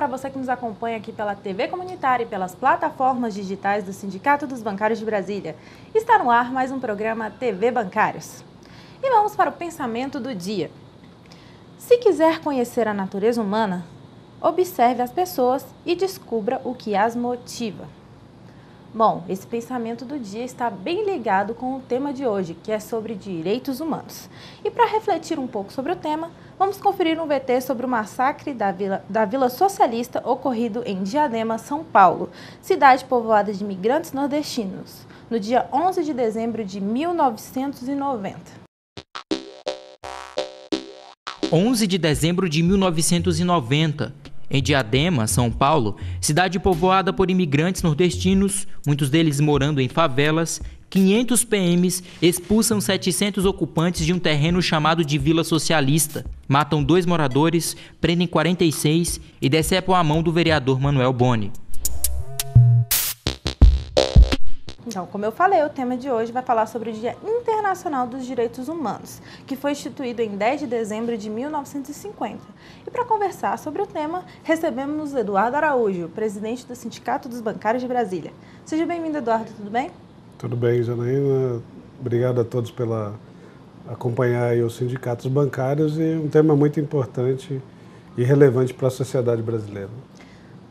para você que nos acompanha aqui pela TV Comunitária e pelas plataformas digitais do Sindicato dos Bancários de Brasília. Está no ar mais um programa TV Bancários. E vamos para o pensamento do dia. Se quiser conhecer a natureza humana, observe as pessoas e descubra o que as motiva. Bom, esse pensamento do dia está bem ligado com o tema de hoje, que é sobre direitos humanos. E para refletir um pouco sobre o tema, vamos conferir um VT sobre o massacre da Vila Socialista ocorrido em Diadema, São Paulo, cidade povoada de imigrantes nordestinos, no dia 11 de dezembro de 1990. 11 de dezembro de 1990. Em Diadema, São Paulo, cidade povoada por imigrantes nordestinos, muitos deles morando em favelas, 500 PMs expulsam 700 ocupantes de um terreno chamado de Vila Socialista, matam 2 moradores, prendem 46 e decepam a mão do vereador Manuel Boni. Então, como eu falei, o tema de hoje vai falar sobre o Dia Internacional dos Direitos Humanos, que foi instituído em 10 de dezembro de 1950. E para conversar sobre o tema, recebemos Eduardo Araújo, presidente do Sindicato dos Bancários de Brasília. Seja bem-vindo, Eduardo, tudo bem? Tudo bem, Janaína. Obrigado a todos pela acompanhar aí os sindicatos bancários e um tema muito importante e relevante para a sociedade brasileira.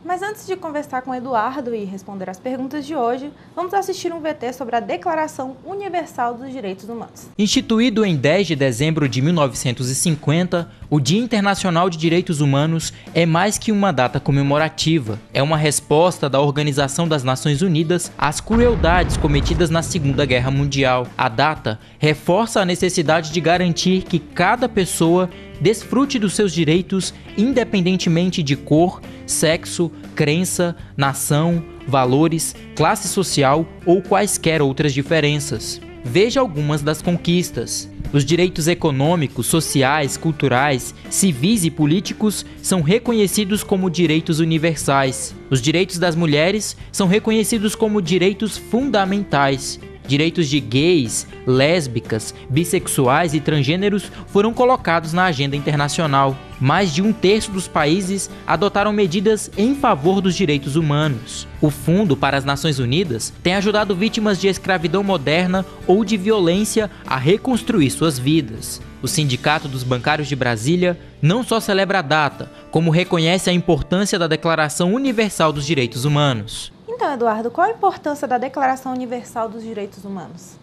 Mas antes de conversar com o Eduardo e responder as perguntas de hoje, vamos assistir um VT sobre a Declaração Universal dos Direitos Humanos. Instituído em 10 de dezembro de 1950, o Dia Internacional de Direitos Humanos é mais que uma data comemorativa. É uma resposta da Organização das Nações Unidas às crueldades cometidas na Segunda Guerra Mundial. A data reforça a necessidade de garantir que cada pessoa desfrute dos seus direitos independentemente de cor, sexo, crença, nação, valores, classe social ou quaisquer outras diferenças. Veja algumas das conquistas. Os direitos econômicos, sociais, culturais, civis e políticos são reconhecidos como direitos universais. Os direitos das mulheres são reconhecidos como direitos fundamentais. Direitos de gays, lésbicas, bissexuais e transgêneros foram colocados na agenda internacional. Mais de 1/3 dos países adotaram medidas em favor dos direitos humanos. O Fundo para as Nações Unidas tem ajudado vítimas de escravidão moderna ou de violência a reconstruir suas vidas. O Sindicato dos Bancários de Brasília não só celebra a data, como reconhece a importância da Declaração Universal dos Direitos Humanos. Então, Eduardo, qual a importância da Declaração Universal dos Direitos Humanos?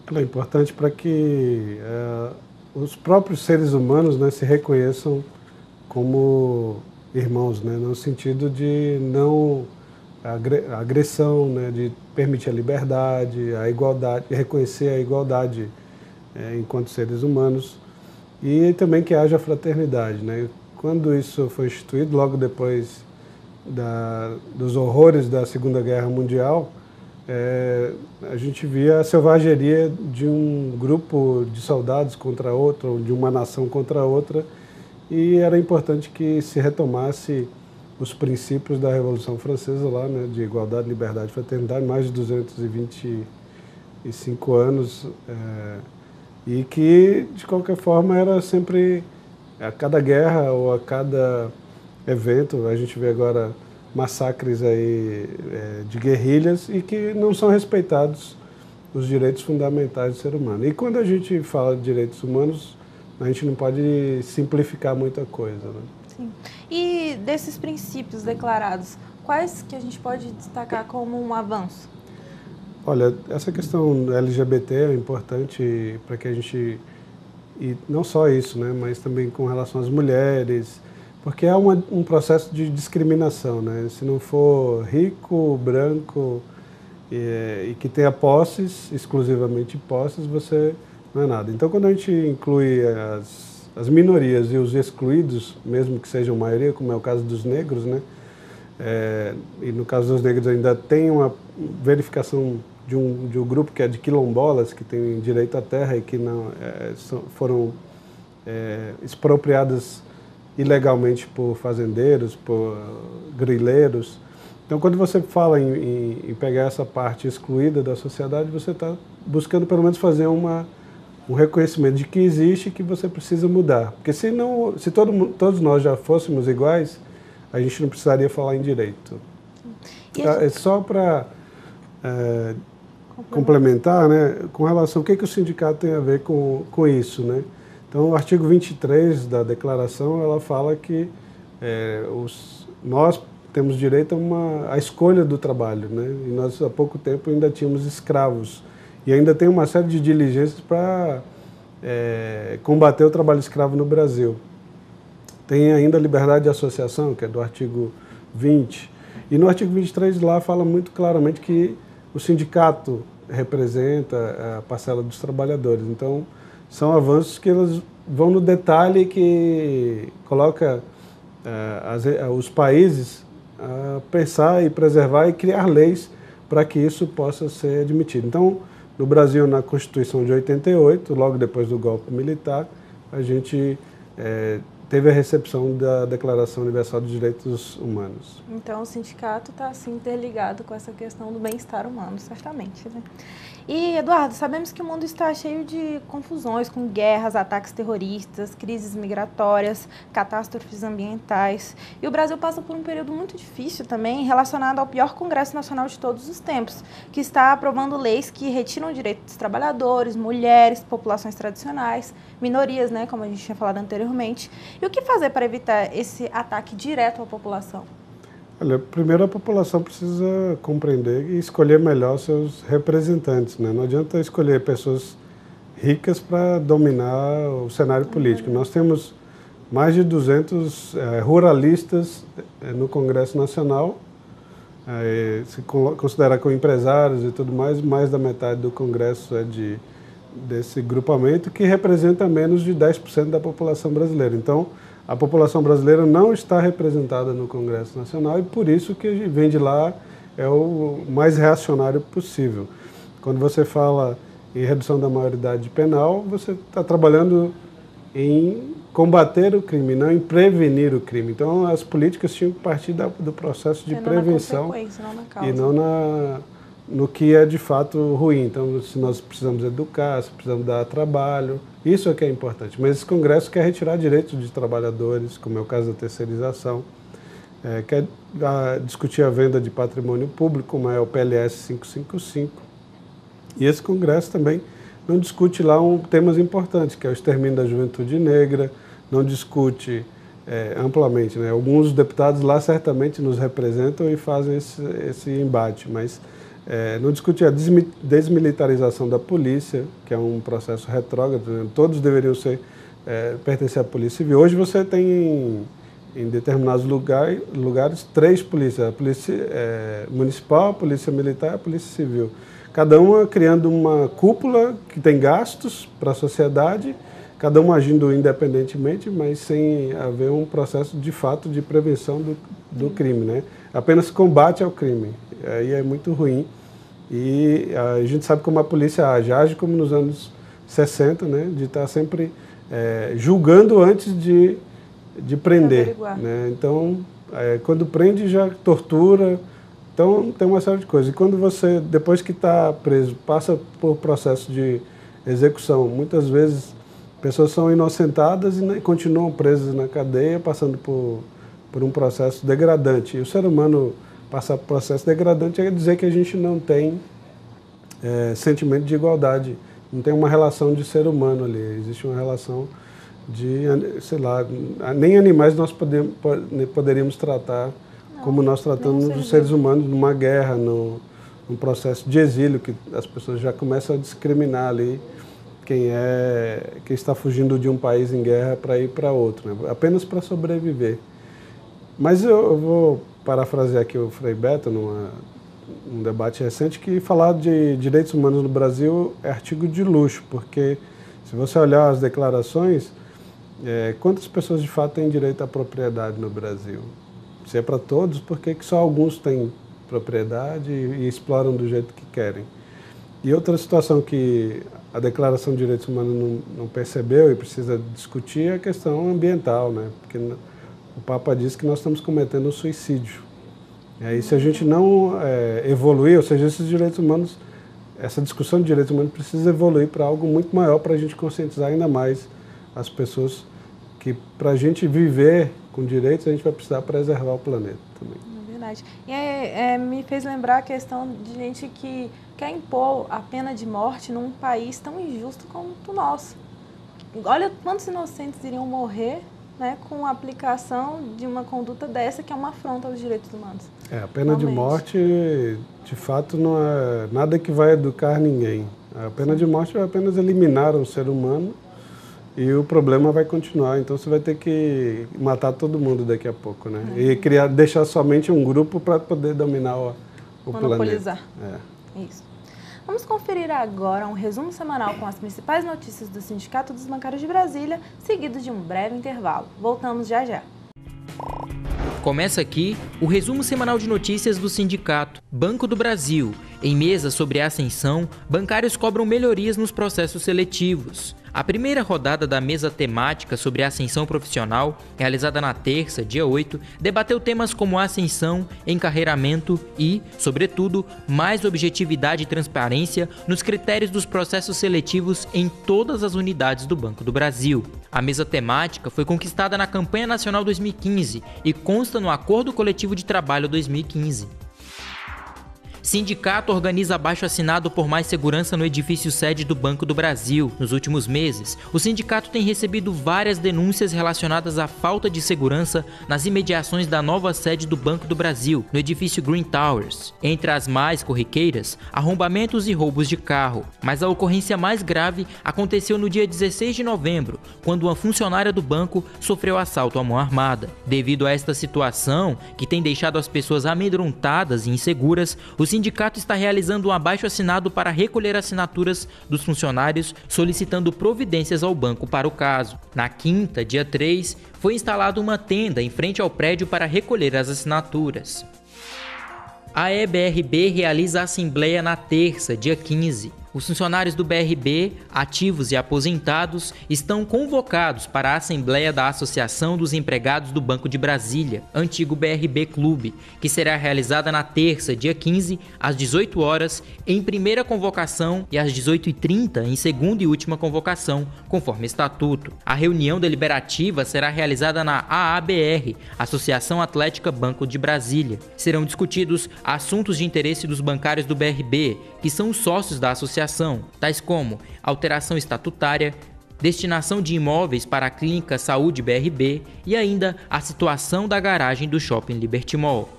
Ela é importante para que os próprios seres humanos, né, se reconheçam como irmãos, né, no sentido de não agressão, né, de permitir a liberdade, a igualdade, reconhecer a igualdade enquanto seres humanos e também que haja fraternidade, né. Quando isso foi instituído, logo depois dos horrores da Segunda Guerra Mundial, a gente via a selvageria de um grupo de soldados contra outro, ou de uma nação contra outra, e era importante que se retomasse os princípios da Revolução Francesa lá, né, de igualdade, liberdade e fraternidade, mais de 225 anos, e que, de qualquer forma, era sempre, a cada guerra ou a cada evento, a gente vê agora massacres aí, de guerrilhas e que não são respeitados os direitos fundamentais do ser humano. E quando a gente fala de direitos humanos, a gente não pode simplificar muita coisa, né? Sim. E desses princípios declarados, quais que a gente pode destacar como um avanço? Olha, essa questão LGBT é importante para que a gente, e não só isso, né, mas também com relação às mulheres, porque há um processo de discriminação, né? Se não for rico, branco e que tenha posses, exclusivamente posses, você não é nada. Então, quando a gente inclui as minorias e os excluídos, mesmo que sejam maioria, como é o caso dos negros, né? E no caso dos negros ainda tem uma verificação de um grupo que é de quilombolas, que tem direito à terra e que não foram expropriadas ilegalmente por fazendeiros, por grileiros. Então, quando você fala em pegar essa parte excluída da sociedade, você está buscando pelo menos fazer um reconhecimento de que existe e que você precisa mudar. Porque se todos nós já fôssemos iguais, a gente não precisaria falar em direito. É só para complementar, né, com relação ao que o sindicato tem a ver com isso, né? Então, o artigo 23 da declaração, ela fala que nós temos direito a escolha do trabalho, né? E nós, há pouco tempo, ainda tínhamos escravos. E ainda tem uma série de diligências para combater o trabalho escravo no Brasil. Tem ainda a liberdade de associação, que é do artigo 20. E no artigo 23 lá fala muito claramente que o sindicato representa a parcela dos trabalhadores. Então, são avanços que eles vão no detalhe que coloca os países a pensar e preservar e criar leis para que isso possa ser admitido. Então, no Brasil, na Constituição de 88, logo depois do golpe militar, a gente teve a recepção da Declaração Universal dos Direitos Humanos. Então, o sindicato está assim, interligado com essa questão do bem-estar humano, certamente, né? E, Eduardo, sabemos que o mundo está cheio de confusões, com guerras, ataques terroristas, crises migratórias, catástrofes ambientais. E o Brasil passa por um período muito difícil também, relacionado ao pior Congresso Nacional de todos os tempos, que está aprovando leis que retiram o direito dos trabalhadores, mulheres, populações tradicionais, minorias, né, como a gente tinha falado anteriormente. E o que fazer para evitar esse ataque direto à população? Olha, primeiro a população precisa compreender e escolher melhor seus representantes, né? Não adianta escolher pessoas ricas para dominar o cenário político. Nós temos mais de 200 ruralistas no Congresso Nacional. Se considerar com empresários e tudo mais da metade do Congresso é desse grupamento, que representa menos de 10% da população brasileira. Então, a população brasileira não está representada no Congresso Nacional e por isso que vem de lá é o mais reacionário possível. Quando você fala em redução da maioridade penal, você está trabalhando em combater o crime, não em prevenir o crime. Então, as políticas tinham que partir do processo de prevenção e não no que é de fato ruim. Então, se nós precisamos educar, se precisamos dar trabalho, isso é que é importante. Mas esse Congresso quer retirar direitos de trabalhadores, como é o caso da terceirização, quer discutir a venda de patrimônio público, como é o PLS 555. E esse Congresso também não discute lá temas importantes, que é o extermínio da juventude negra, não discute amplamente, né? Alguns deputados lá certamente nos representam e fazem esse embate, mas não discute a desmilitarização da polícia, que é um processo retrógrado, né? Todos deveriam pertencer à Polícia Civil. Hoje você tem em determinados lugares 3 polícias, a Polícia Municipal, a Polícia Militar e a Polícia Civil. Cada uma criando uma cúpula que tem gastos para a sociedade, cada uma agindo independentemente, mas sem haver um processo de fato de prevenção do crime, né? Apenas combate ao crime. Aí é muito ruim. E a gente sabe como a polícia age como nos anos 60, né? De estar sempre julgando antes de prender, né? Então, quando prende já tortura. Então, tem uma série de coisas. E quando você, depois que está preso, passa por processo de execução, muitas vezes pessoas são inocentadas e continuam presas na cadeia, passando por um processo degradante. E o ser humano passar por processo degradante é dizer que a gente não tem sentimento de igualdade, não tem uma relação de ser humano ali, existe uma relação de, sei lá, nem animais nós poderíamos tratar como nós tratamos os seres humanos numa guerra, num processo de exílio, que as pessoas já começam a discriminar ali quem está fugindo de um país em guerra para ir para outro, né? Apenas para sobreviver. Mas eu vou parafrasear aqui o Frei Beto num debate recente, que falar de direitos humanos no Brasil é artigo de luxo, porque se você olhar as declarações, quantas pessoas de fato têm direito à propriedade no Brasil? Se é para todos, por que só alguns têm propriedade e exploram do jeito que querem? E outra situação que a Declaração de Direitos Humanos não percebeu e precisa discutir é a questão ambiental, né? Porque o Papa diz que nós estamos cometendo um suicídio. E aí, se a gente não evoluir, ou seja, esses direitos humanos, essa discussão de direitos humanos precisa evoluir para algo muito maior, para a gente conscientizar ainda mais as pessoas que, para a gente viver com direitos, a gente vai precisar preservar o planeta também. É verdade. E me fez lembrar a questão de gente que quer impor a pena de morte num país tão injusto quanto o nosso. Olha quantos inocentes iriam morrer, né, com a aplicação de uma conduta dessa, que é uma afronta aos direitos humanos. A pena de morte, de fato, não é nada que vai educar ninguém. A pena de morte vai apenas eliminar um ser humano e o problema vai continuar. Então você vai ter que matar todo mundo daqui a pouco, né? E deixar somente um grupo para poder dominar o planeta. Monopolizar. Isso. Vamos conferir agora um resumo semanal com as principais notícias do Sindicato dos Bancários de Brasília, seguido de um breve intervalo. Voltamos já já. Começa aqui o resumo semanal de notícias do Sindicato. Banco do Brasil. Em mesa sobre a ascensão, bancários cobram melhorias nos processos seletivos. A primeira rodada da mesa temática sobre a ascensão profissional, realizada na terça, dia 8, debateu temas como ascensão, encarreiramento e, sobretudo, mais objetividade e transparência nos critérios dos processos seletivos em todas as unidades do Banco do Brasil. A mesa temática foi conquistada na Campanha Nacional 2015 e consta no Acordo Coletivo de Trabalho 2015. Sindicato organiza abaixo-assinado por mais segurança no edifício sede do Banco do Brasil. Nos últimos meses, o sindicato tem recebido várias denúncias relacionadas à falta de segurança nas imediações da nova sede do Banco do Brasil, no edifício Green Towers. Entre as mais corriqueiras, arrombamentos e roubos de carro. Mas a ocorrência mais grave aconteceu no dia 16 de novembro, quando uma funcionária do banco sofreu assalto à mão armada. Devido a esta situação, que tem deixado as pessoas amedrontadas e inseguras, o sindicato está realizando um abaixo-assinado para recolher assinaturas dos funcionários solicitando providências ao banco para o caso. Na quinta, dia 3, foi instalada uma tenda em frente ao prédio para recolher as assinaturas. A EBRB realiza a assembleia na terça, dia 15. Os funcionários do BRB, ativos e aposentados, estão convocados para a Assembleia da Associação dos Empregados do Banco de Brasília, antigo BRB Clube, que será realizada na terça, dia 15, às 18 horas, em primeira convocação e às 18h30 em segunda e última convocação, conforme estatuto. A reunião deliberativa será realizada na AABR, Associação Atlética Banco de Brasília. Serão discutidos assuntos de interesse dos bancários do BRB, que são os sócios da associação, tais como alteração estatutária, destinação de imóveis para a Clínica Saúde BRB e ainda a situação da garagem do Shopping Liberty Mall.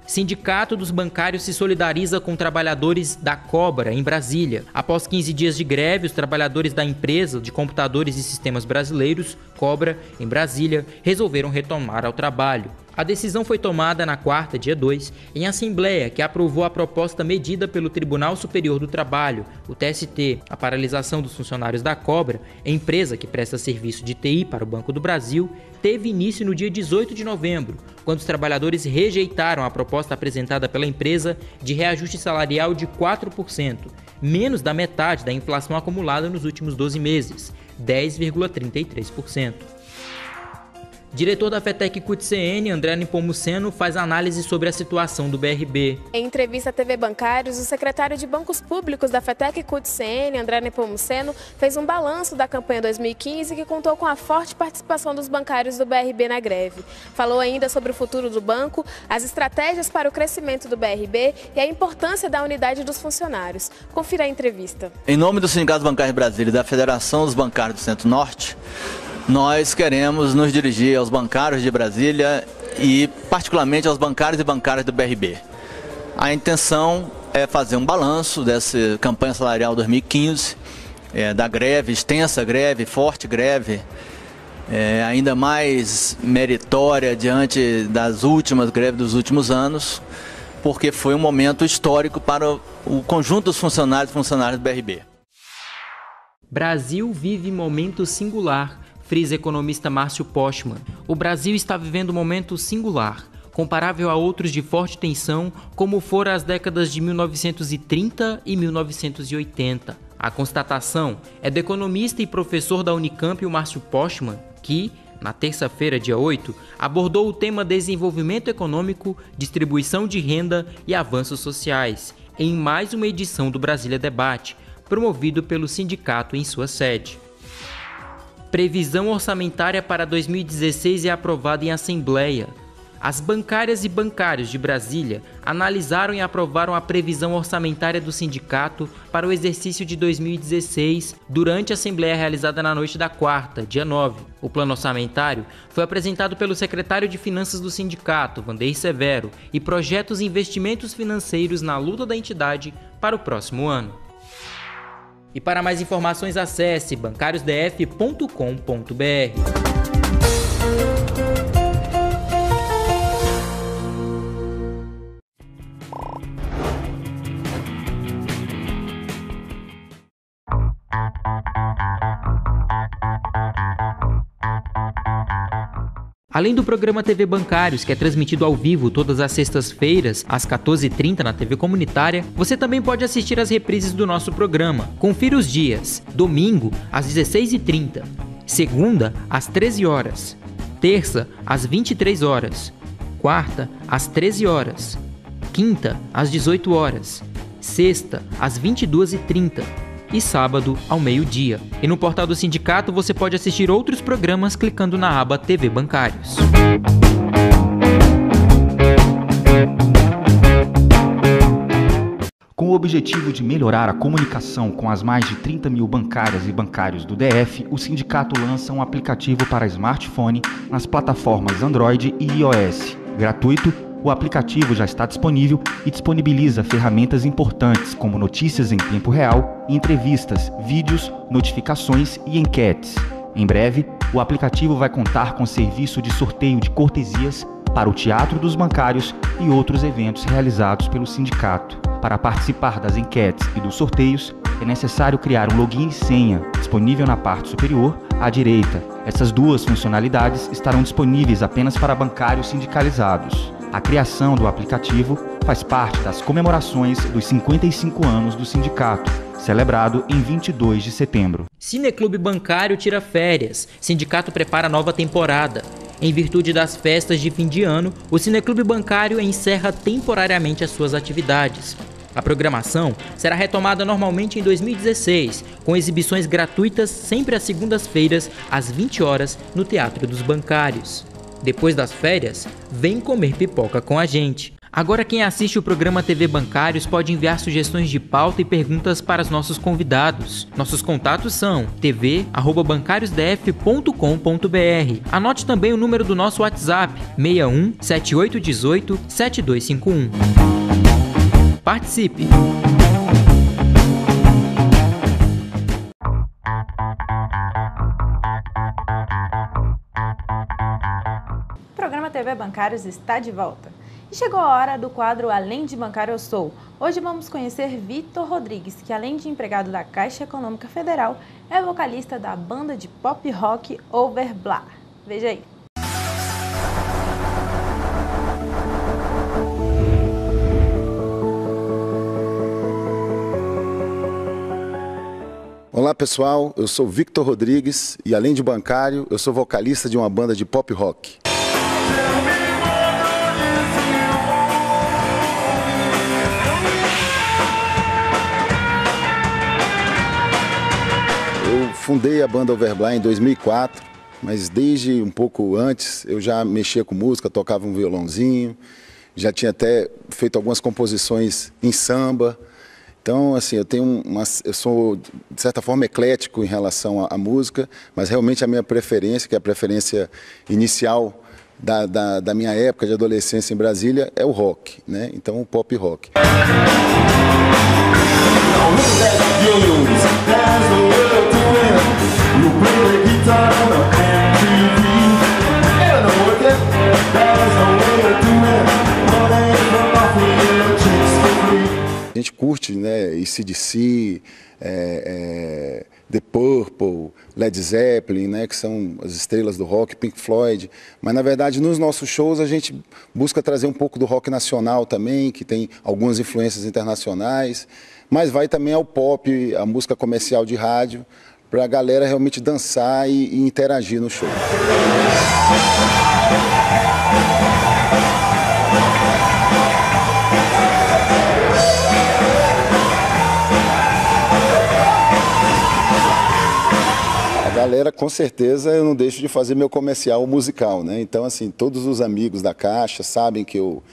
Sindicato dos Bancários se solidariza com trabalhadores da Cobra, em Brasília. Após 15 dias de greve, os trabalhadores da empresa de computadores e sistemas brasileiros, Cobra, em Brasília, resolveram retomar ao trabalho. A decisão foi tomada na quarta, dia 2, em assembleia, que aprovou a proposta medida pelo Tribunal Superior do Trabalho, o TST. A paralisação dos funcionários da Cobra, empresa que presta serviço de TI para o Banco do Brasil, teve início no dia 18 de novembro, quando os trabalhadores rejeitaram a proposta apresentada pela empresa de reajuste salarial de 4%, menos da metade da inflação acumulada nos últimos 12 meses, 10,33%. Diretor da FETEC CUT-CN, André Nepomuceno, faz análise sobre a situação do BRB. Em entrevista à TV Bancários, o secretário de Bancos Públicos da FETEC CUT-CN, André Nepomuceno, fez um balanço da campanha 2015 que contou com a forte participação dos bancários do BRB na greve. Falou ainda sobre o futuro do banco, as estratégias para o crescimento do BRB e a importância da unidade dos funcionários. Confira a entrevista. Em nome do Sindicato Bancário de Brasília e da Federação dos Bancários do Centro-Norte, nós queremos nos dirigir aos bancários de Brasília e particularmente aos bancários e bancárias do BRB. A intenção é fazer um balanço dessa campanha salarial 2015, da greve, extensa greve, forte greve, ainda mais meritória diante das últimas greves dos últimos anos, porque foi um momento histórico para o conjunto dos funcionários e funcionárias do BRB. Brasil vive momento singular, frisa economista Márcio Postman. O Brasil está vivendo um momento singular, comparável a outros de forte tensão, como foram as décadas de 1930 e 1980. A constatação é do economista e professor da Unicamp, o Márcio Postman, que, na terça-feira, dia 8, abordou o tema desenvolvimento econômico, distribuição de renda e avanços sociais, em mais uma edição do Brasília Debate, promovido pelo sindicato em sua sede. Previsão orçamentária para 2016 é aprovada em Assembleia. As bancárias e bancários de Brasília analisaram e aprovaram a previsão orçamentária do sindicato para o exercício de 2016 durante a Assembleia realizada na noite da quarta, dia 9. O plano orçamentário foi apresentado pelo secretário de Finanças do sindicato, Vandeir Severo, e projeta os investimentos financeiros na luta da entidade para o próximo ano. E para mais informações, acesse bancariosdf.com.br. Além do programa TV Bancários, que é transmitido ao vivo todas as sextas-feiras, às 14h30 na TV Comunitária, você também pode assistir às reprises do nosso programa. Confira os dias: domingo, às 16h30, segunda, às 13 horas, terça, às 23 horas, quarta, às 13 horas, quinta, às 18 horas, sexta, às 22h30. E sábado ao meio-dia. E no portal do sindicato você pode assistir outros programas clicando na aba TV Bancários. Com o objetivo de melhorar a comunicação com as mais de 30 mil bancárias e bancários do DF, o sindicato lança um aplicativo para smartphone nas plataformas Android e iOS. Gratuito, o aplicativo já está disponível e disponibiliza ferramentas importantes como notícias em tempo real, entrevistas, vídeos, notificações e enquetes. Em breve, o aplicativo vai contar com serviço de sorteio de cortesias para o Teatro dos Bancários e outros eventos realizados pelo sindicato. Para participar das enquetes e dos sorteios, é necessário criar um login e senha, disponível na parte superior, à direita. Essas duas funcionalidades estarão disponíveis apenas para bancários sindicalizados. A criação do aplicativo faz parte das comemorações dos 55 anos do sindicato, celebrado em 22 de setembro. Cineclube Bancário tira férias. Sindicato prepara nova temporada. Em virtude das festas de fim de ano, o Cineclube Bancário encerra temporariamente as suas atividades. A programação será retomada normalmente em 2016, com exibições gratuitas sempre às segundas-feiras, às 20 horas, no Teatro dos Bancários. Depois das férias, vem comer pipoca com a gente. Agora quem assiste o programa TV Bancários pode enviar sugestões de pauta e perguntas para os nossos convidados. Nossos contatos são tv@bancariosdf.com.br. Anote também o número do nosso WhatsApp, 61 7818 7251. Participe! O programa TV Bancários está de volta. E chegou a hora do quadro Além de Bancário Eu Sou. Hoje vamos conhecer Victor Rodrigues, que além de empregado da Caixa Econômica Federal, é vocalista da banda de pop rock Overblá. Veja aí. Olá pessoal, eu sou Victor Rodrigues e além de bancário, eu sou vocalista de uma banda de pop rock. Eu fundei a banda Overblá em 2004, mas desde um pouco antes eu já mexia com música, tocava um violãozinho, já tinha até feito algumas composições em samba. Então, assim, eu sou, de certa forma, eclético em relação à música, mas realmente a minha preferência, que é a preferência inicial da minha época de adolescência em Brasília, é o rock, né? Então, o pop rock. A gente curte, né, AC/DC, The Purple, Led Zeppelin, né, que são as estrelas do rock, Pink Floyd. Mas, na verdade, nos nossos shows a gente busca trazer um pouco do rock nacional também, que tem algumas influências internacionais. Mas vai também ao pop, a música comercial de rádio, para a galera realmente dançar e interagir no show. A galera, com certeza, eu não deixo de fazer meu comercial musical, né? Então, assim, todos os amigos da Caixa sabem que eu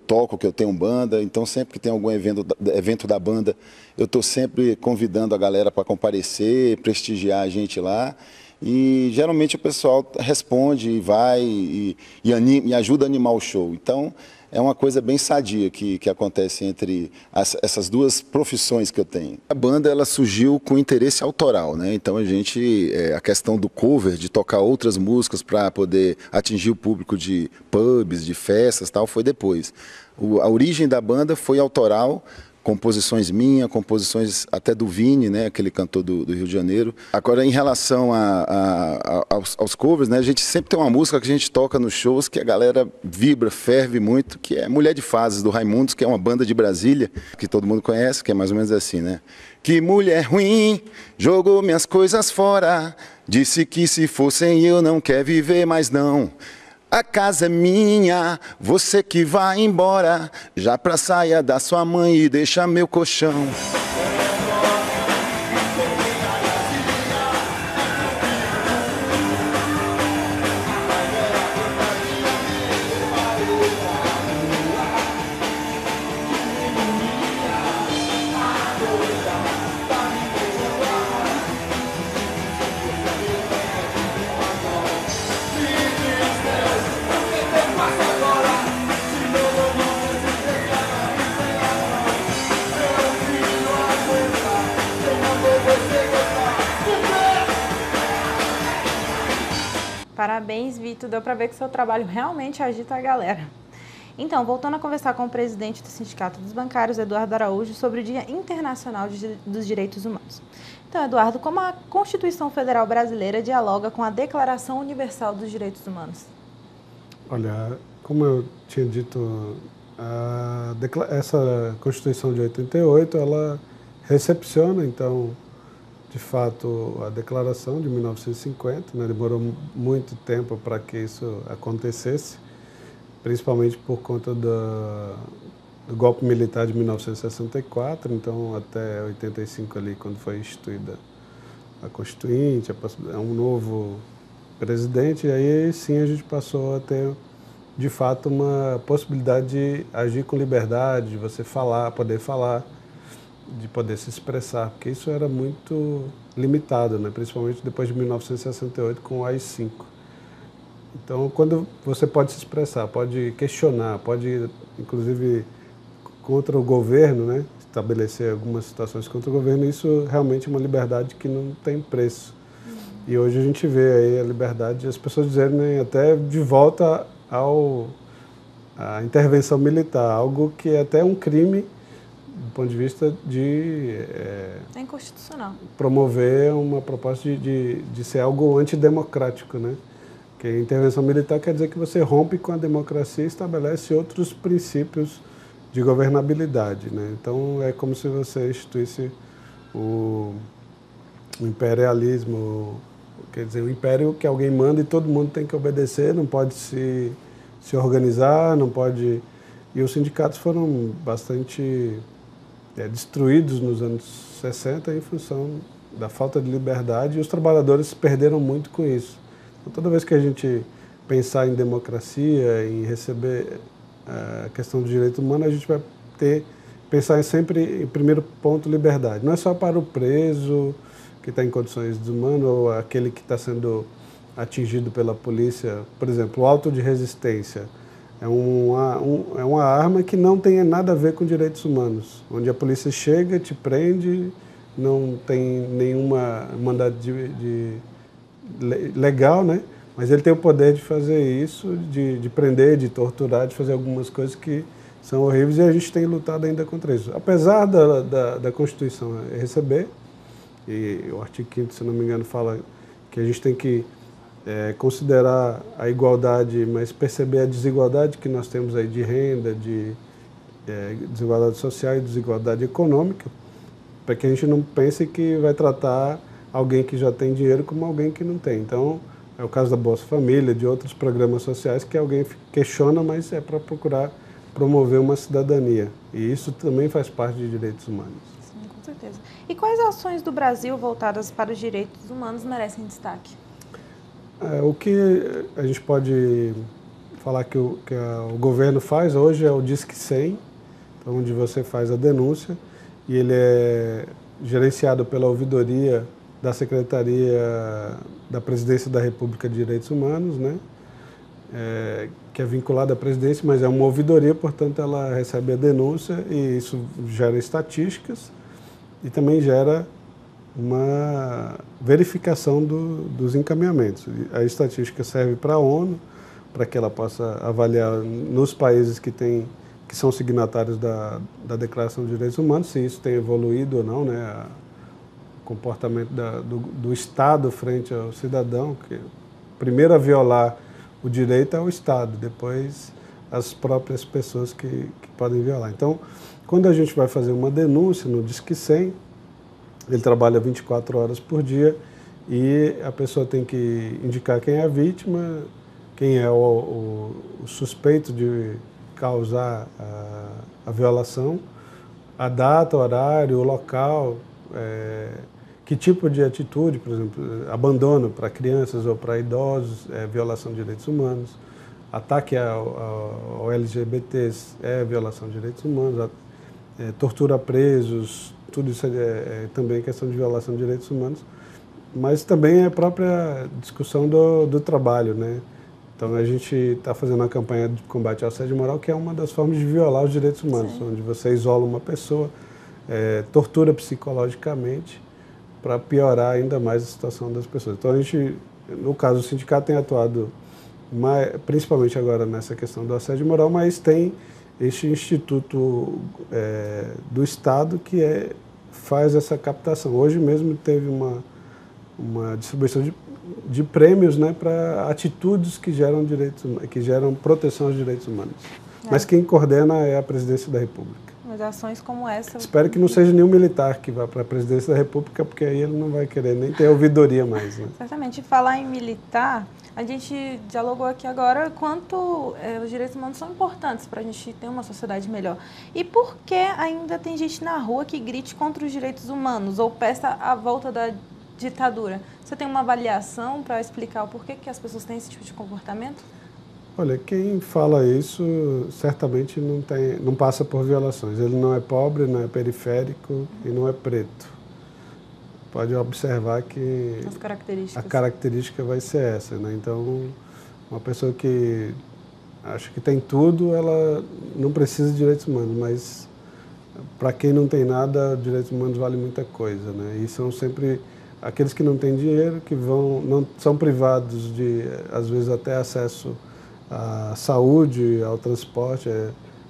toco, que eu tenho banda. Então, sempre que tem algum evento da banda, eu estou sempre convidando a galera para comparecer, prestigiar a gente lá. E geralmente o pessoal responde e vai e ajuda a animar o show. Então, é uma coisa bem sadia que acontece entre essas duas profissões que eu tenho. A banda ela surgiu com interesse autoral, né? Então a questão do cover, de tocar outras músicas para poder atingir o público de pubs, de festas, tal, foi depois. A origem da banda foi autoral. Composições minhas, composições até do Vini, né, aquele cantor do Rio de Janeiro. Agora, em relação aos covers, né, a gente sempre tem uma música que a gente toca nos shows que a galera vibra, ferve muito, que é Mulher de Fases, do Raimundos, que é uma banda de Brasília, que todo mundo conhece, que é mais ou menos assim, né? Que mulher ruim, jogou minhas coisas fora, disse que se fossem eu não quer viver mais não. A casa é minha, você que vai embora, já pra saia da sua mãe e deixa meu colchão. Parabéns, Vitor. Deu para ver que o seu trabalho realmente agita a galera. Então, voltando a conversar com o presidente do Sindicato dos Bancários, Eduardo Araújo, sobre o Dia Internacional dos Direitos Humanos. Então, Eduardo, como a Constituição Federal Brasileira dialoga com a Declaração Universal dos Direitos Humanos? Olha, como eu tinha dito, essa Constituição de 88, ela recepciona, então, de fato, a declaração de 1950, né, demorou muito tempo para que isso acontecesse, principalmente por conta do golpe militar de 1964, então até 85 ali, quando foi instituída a Constituinte, um novo presidente, e aí sim a gente passou a ter, de fato, uma possibilidade de agir com liberdade, de você poder falar, de poder se expressar, porque isso era muito limitado, né? Principalmente depois de 1968 com o AI-5. Então, quando você pode se expressar, pode questionar, pode, inclusive, contra o governo, né? Estabelecer algumas situações contra o governo, isso realmente é uma liberdade que não tem preço. E hoje a gente vê aí a liberdade de as pessoas dizerem até de volta à intervenção militar, algo que é até um crime do ponto de vista de é inconstitucional. Promover uma proposta de ser algo antidemocrático, né? Porque a intervenção militar quer dizer que você rompe com a democracia e estabelece outros princípios de governabilidade, né? Então é como se você instituísse o imperialismo, quer dizer, o império que alguém manda e todo mundo tem que obedecer, não pode se organizar, não pode... E os sindicatos foram bastante destruídos nos anos 60 em função da falta de liberdade, e os trabalhadores perderam muito com isso. Então, toda vez que a gente pensar em democracia, em receber a questão do direito humano, a gente vai pensar sempre em primeiro ponto liberdade. Não é só para o preso que está em condições desumanas ou aquele que está sendo atingido pela polícia. Por exemplo, o auto de resistência é uma arma que não tem nada a ver com direitos humanos, onde a polícia chega, te prende, não tem nenhuma mandado legal, né? Mas ele tem o poder de fazer isso, de prender, de torturar, de fazer algumas coisas que são horríveis, e a gente tem lutado ainda contra isso. Apesar da Constituição receber, e o artigo 5º, se não me engano, fala que a gente tem que considerar a igualdade, mas perceber a desigualdade que nós temos aí de renda, de desigualdade social e desigualdade econômica, para que a gente não pense que vai tratar alguém que já tem dinheiro como alguém que não tem. Então, é o caso da Bolsa Família, de outros programas sociais que alguém questiona, mas é para procurar promover uma cidadania. E isso também faz parte de direitos humanos. Sim, com certeza. E quais ações do Brasil voltadas para os direitos humanos merecem destaque? O que a gente pode falar que o governo faz hoje é o Disque 100, então, onde você faz a denúncia, e ele é gerenciado pela ouvidoria da Secretaria da Presidência da República de Direitos Humanos, né? Que é vinculada à presidência, mas é uma ouvidoria, portanto ela recebe a denúncia e isso gera estatísticas e também gera uma verificação dos encaminhamentos. A estatística serve para a ONU, para que ela possa avaliar nos países que são signatários da Declaração de Direitos Humanos, se isso tem evoluído ou não, né? O comportamento do Estado frente ao cidadão, que primeiro a violar o direito é o Estado, depois as próprias pessoas que podem violar. Então, quando a gente vai fazer uma denúncia no Disque 100, ele trabalha 24 horas por dia e a pessoa tem que indicar quem é a vítima, quem é o suspeito de causar a violação, a data, o horário, o local, que tipo de atitude, por exemplo, abandono para crianças ou para idosos, violação de direitos humanos, ataque ao LGBTs é violação de direitos humanos, tortura a presos, tudo isso é também questão de violação de direitos humanos, mas também é a própria discussão do trabalho, né? Então a gente está fazendo uma campanha de combate ao assédio moral, que é uma das formas de violar os direitos humanos, sim, onde você isola uma pessoa, tortura psicologicamente, para piorar ainda mais a situação das pessoas. Então a gente, no caso, o sindicato tem atuado principalmente agora nessa questão do assédio moral, mas tem este instituto do Estado que faz essa captação. Hoje mesmo teve uma distribuição de prêmios, né, para atitudes que geram proteção aos direitos humanos. Mas quem coordena é a Presidência da República. Mas ações como essa... Espero que não seja nenhum militar que vá para a Presidência da República, porque aí ele não vai querer nem ter ouvidoria mais, né? Certamente. Falar em militar, a gente dialogou aqui agora quanto os direitos humanos são importantes para a gente ter uma sociedade melhor. E por que ainda tem gente na rua que grite contra os direitos humanos ou peça a volta da ditadura? Você tem uma avaliação para explicar o porquê que as pessoas têm esse tipo de comportamento? Olha, quem fala isso certamente não passa por violações. Ele não é pobre, não é periférico e não é preto. Pode observar que a característica vai ser essa, né? Então, uma pessoa que acha que tem tudo, ela não precisa de direitos humanos, mas para quem não tem nada, direitos humanos vale muita coisa, né? E são sempre aqueles que não têm dinheiro, que não são privados de, às vezes, até acesso à saúde, ao transporte,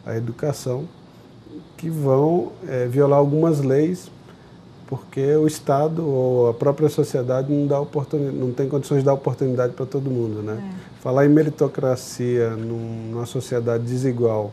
à educação, que vão violar algumas leis porque o Estado ou a própria sociedade não tem condições de dar oportunidade para todo mundo, né? Falar em meritocracia numa sociedade desigual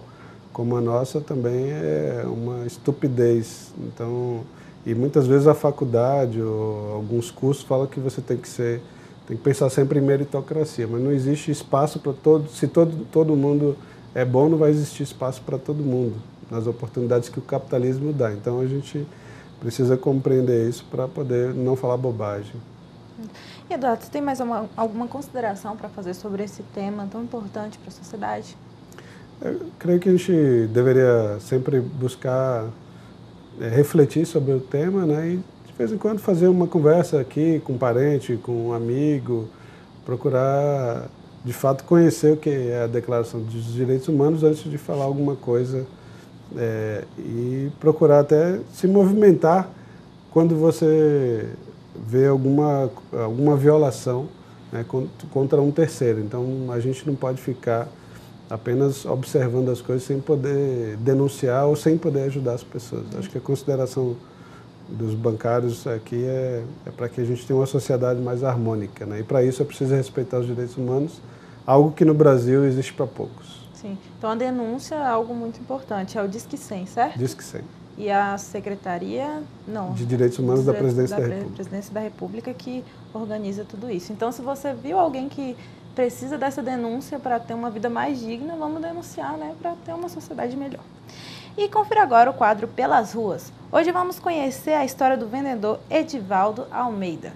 como a nossa também é uma estupidez. Então, e muitas vezes a faculdade ou alguns cursos falam que você tem que pensar sempre em meritocracia, mas não existe espaço para todos. Se todo mundo é bom, não vai existir espaço para todo mundo, nas oportunidades que o capitalismo dá. Então a gente precisa compreender isso para poder não falar bobagem. E Eduardo, você tem mais alguma consideração para fazer sobre esse tema tão importante para a sociedade? Eu creio que a gente deveria sempre buscar refletir sobre o tema, né, e de vez em quando fazer uma conversa aqui com um parente, com um amigo, procurar de fato conhecer o que é a Declaração dos Direitos Humanos antes de falar alguma coisa e procurar até se movimentar quando você vê alguma violação, né, contra um terceiro. Então a gente não pode ficar apenas observando as coisas sem poder denunciar ou sem poder ajudar as pessoas. Acho que a consideração dos bancários aqui é para que a gente tenha uma sociedade mais harmônica, né? E para isso é preciso respeitar os direitos humanos, algo que no Brasil existe para poucos. Sim. Então a denúncia é algo muito importante, é o Disque 100, certo? Disque 100. E a Secretaria de Direitos Humanos da Presidência da República. Presidência da República que organiza tudo isso. Então, se você viu alguém que precisa dessa denúncia para ter uma vida mais digna, vamos denunciar, né, para ter uma sociedade melhor. E confira agora o quadro Pelas Ruas. Hoje vamos conhecer a história do vendedor Edivaldo Almeida.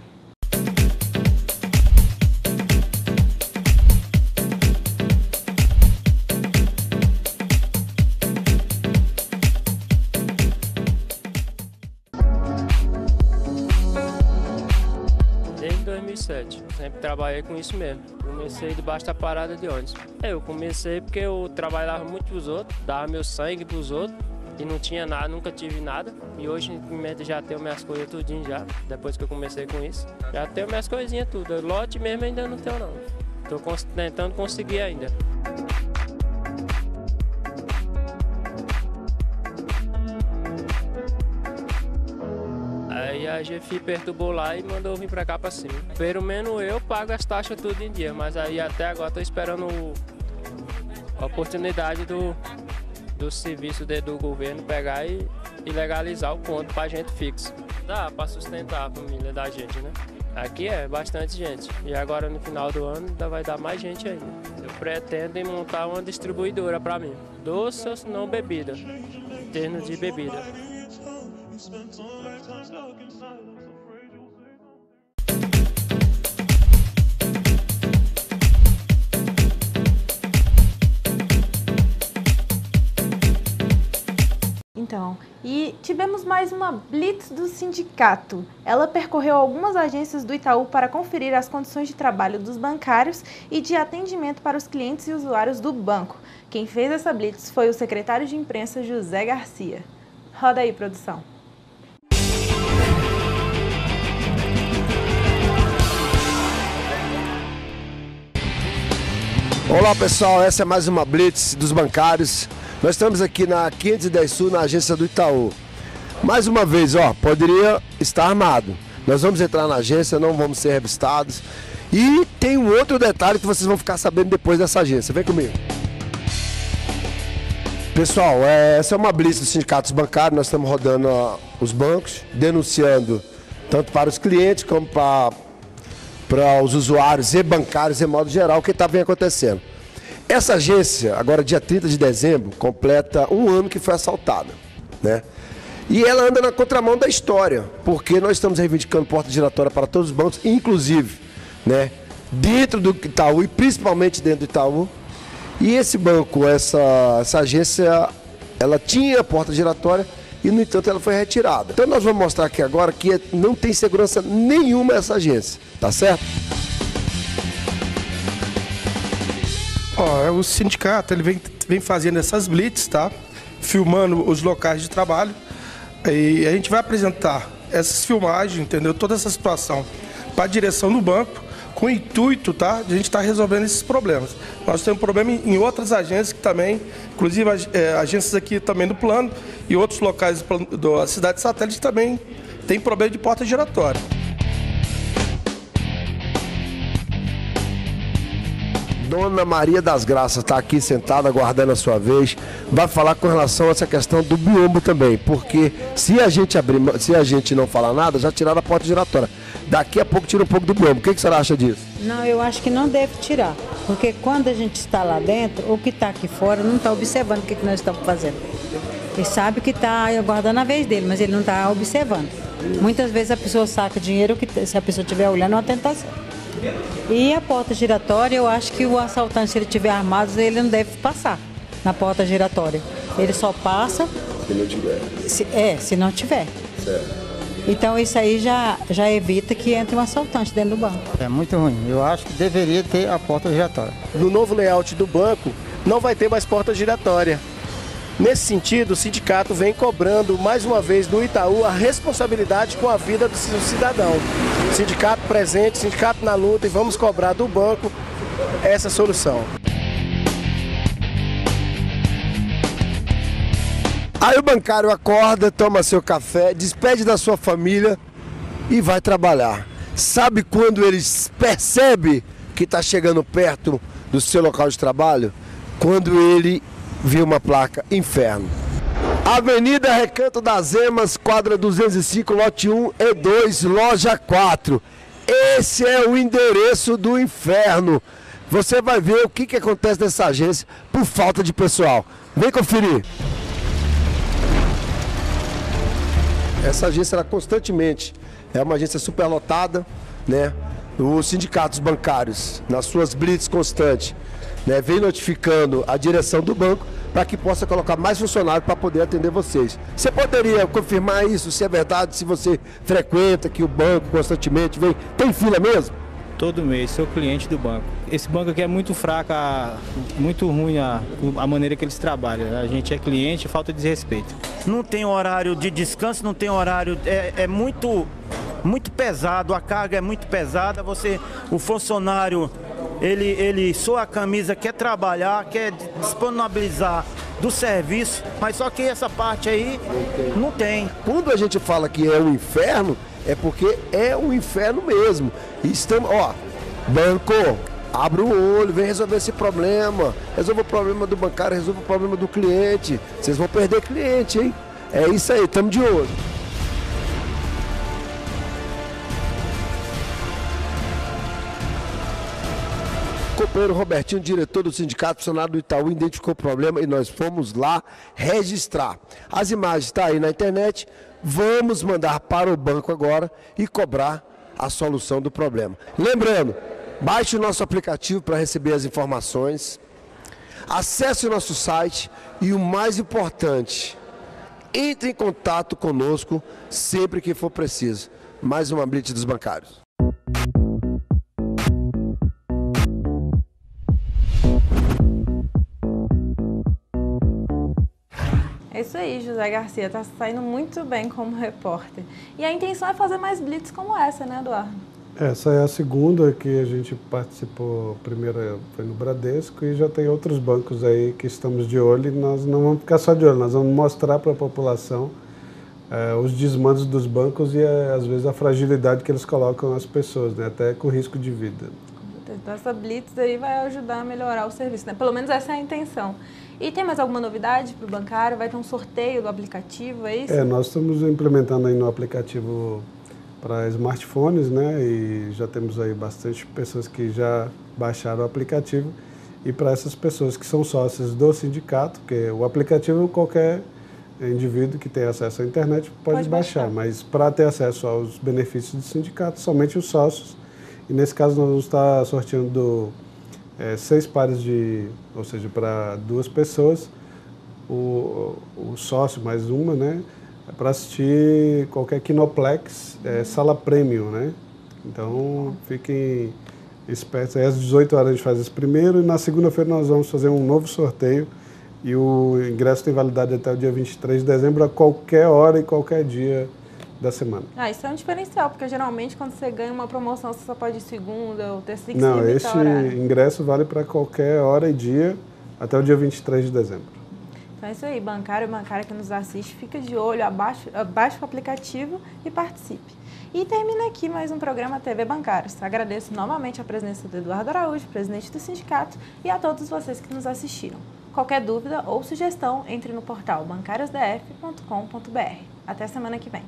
Desde 2007, sempre trabalhei com isso mesmo. Comecei debaixo da parada de ônibus. Eu comecei porque eu trabalhava muito pros outros, dava meu sangue pros outros e não tinha nada, nunca tive nada. E hoje já tenho minhas coisas tudinho já, depois que eu comecei com isso. Já tenho minhas coisinhas tudo. Lote mesmo ainda não tenho não. Tô tentando conseguir ainda. Aí a GFI perturbou lá e mandou vir pra cá pra cima. Pelo menos eu pago as taxas tudo em dia, mas aí até agora tô esperando a oportunidade do serviço do governo pegar e legalizar o ponto pra gente fixo. Dá pra sustentar a família da gente, né? Aqui é bastante gente. E agora no final do ano ainda vai dar mais gente ainda. Eu pretendo montar uma distribuidora pra mim. Doce ou não bebida. Em termos de bebida. Então, e tivemos mais uma blitz do sindicato. Ela percorreu algumas agências do Itaú para conferir as condições de trabalho dos bancários e de atendimento para os clientes e usuários do banco. Quem fez essa blitz foi o secretário de imprensa José Garcia. Roda aí, produção. Olá pessoal, essa é mais uma blitz dos bancários. Nós estamos aqui na 510 Sul, na agência do Itaú. Mais uma vez, poderia estar armado. Nós vamos entrar na agência, não vamos ser revistados. E tem um outro detalhe que vocês vão ficar sabendo depois dessa agência. Vem comigo. Pessoal, essa é uma blitz dos sindicatos bancários. Nós estamos rodando os bancos, denunciando tanto para os clientes como para os usuários e bancários em modo geral o que vem acontecendo. Essa agência, agora dia 30 de dezembro, completa um ano que foi assaltada, né? E ela anda na contramão da história, porque nós estamos reivindicando porta giratória para todos os bancos, inclusive, né, dentro do Itaú e principalmente dentro do Itaú. E esse banco, essa agência, ela tinha porta giratória e, no entanto, ela foi retirada. Então nós vamos mostrar aqui agora que não tem segurança nenhuma essa agência, tá certo? O sindicato ele vem fazendo essas blitz, tá? Filmando os locais de trabalho. E a gente vai apresentar essas filmagens, entendeu? Toda essa situação para a direção do banco, com o intuito, tá? De a gente estar resolvendo esses problemas. Nós temos problema em outras agências que também, inclusive agências aqui também do plano e outros locais da cidade satélite também tem problema de porta giratória. Dona Maria das Graças está aqui sentada, aguardando a sua vez. Vai falar com relação a essa questão do biombo também, porque se a gente não falar nada, já tiraram a porta giratória. Daqui a pouco tira um pouco do biombo. O que a senhora acha disso? Não, eu acho que não deve tirar, porque quando a gente está lá dentro, o que está aqui fora não está observando o que nós estamos fazendo. Ele sabe que está aguardando a vez dele, mas ele não está observando. Muitas vezes a pessoa saca dinheiro, que se a pessoa estiver olhando, é uma tentação. E a porta giratória, eu acho que o assaltante, se ele estiver armado, ele não deve passar na porta giratória. Ele só passa... Se não tiver. Se não tiver. Certo. Então isso aí já evita que entre um assaltante dentro do banco. É muito ruim. Eu acho que deveria ter a porta giratória. No novo layout do banco, não vai ter mais porta giratória. Nesse sentido, o sindicato vem cobrando mais uma vez do Itaú a responsabilidade com a vida do cidadão. Sindicato presente, sindicato na luta, e vamos cobrar do banco essa solução. Aí o bancário acorda, toma seu café, despede da sua família e vai trabalhar. Sabe quando ele percebe que está chegando perto do seu local de trabalho? Quando ele vê uma placa Inferno. Avenida Recanto das Emas, quadra 205, lote 1 e 2, loja 4. Esse é o endereço do Inferno. Você vai ver o que acontece nessa agência por falta de pessoal. Vem conferir. Essa agência, ela constantemente é uma agência superlotada, né? Os sindicatos bancários, nas suas blitz constantes, né, vem notificando a direção do banco para que possa colocar mais funcionários para poder atender vocês. Você poderia confirmar isso, se é verdade, se você frequenta que o banco constantemente vem? Tem fila mesmo? Todo mês, sou cliente do banco. Esse banco aqui é muito fraco, muito ruim a maneira que eles trabalham. A gente é cliente, falta de respeito. Não tem horário de descanso, não tem horário, é muito pesado, a carga é muito pesada. O funcionário, ele soa a camisa, quer trabalhar, quer disponibilizar do serviço, mas só que essa parte aí não tem. Quando a gente fala que é um inferno, é porque é um inferno mesmo. E estamos, banco, abre o olho, vem resolver esse problema. Resolva o problema do bancário, resolva o problema do cliente. Vocês vão perder cliente, hein? É isso aí, estamos de olho. O companheiro Robertinho, diretor do sindicato, funcionário do Itaú, identificou o problema e nós fomos lá registrar. As imagens estão aí na internet. Vamos mandar para o banco agora e cobrar a solução do problema. Lembrando, baixe o nosso aplicativo para receber as informações, acesse o nosso site e o mais importante, entre em contato conosco sempre que for preciso. Mais uma blitz dos bancários. É isso aí, José Garcia, está saindo muito bem como repórter. E a intenção é fazer mais blitz como essa, né, Eduardo? Essa é a segunda que a gente participou. A primeira foi no Bradesco e já tem outros bancos aí que estamos de olho. E nós não vamos ficar só de olho, nós vamos mostrar para a população os desmandos dos bancos e, às vezes, a fragilidade que eles colocam as pessoas, né, até com risco de vida. Então, essa blitz aí vai ajudar a melhorar o serviço, né? Pelo menos essa é a intenção. E tem mais alguma novidade para o bancário? Vai ter um sorteio do aplicativo, é isso? Nós estamos implementando aí no aplicativo para smartphones, né? E já temos aí bastante pessoas que já baixaram o aplicativo. E para essas pessoas que são sócias do sindicato, porque o aplicativo qualquer indivíduo que tem acesso à internet pode baixar, mas para ter acesso aos benefícios do sindicato, somente os sócios. E nesse caso nós vamos estar sorteando 6 pares ou seja, para 2 pessoas, o sócio mais uma, né, para assistir qualquer Kinoplex, sala premium, né? Então fiquem espertos. Aí às 18 horas a gente faz esse primeiro e na segunda-feira nós vamos fazer um novo sorteio e o ingresso tem validade até o dia 23 de dezembro, a qualquer hora e qualquer dia da semana. Isso é um diferencial, porque geralmente quando você ganha uma promoção você só pode ir segunda ou terça. Não, esse ingresso vale para qualquer hora e dia até o dia 23 de dezembro. Então é isso aí, bancário e bancária que nos assiste, fica de olho, abaixa o aplicativo e participe. E termina aqui mais um programa TV Bancários. Agradeço novamente a presença do Eduardo Araújo, presidente do sindicato, e a todos vocês que nos assistiram. Qualquer dúvida ou sugestão, entre no portal bancariosdf.com.br. Até semana que vem.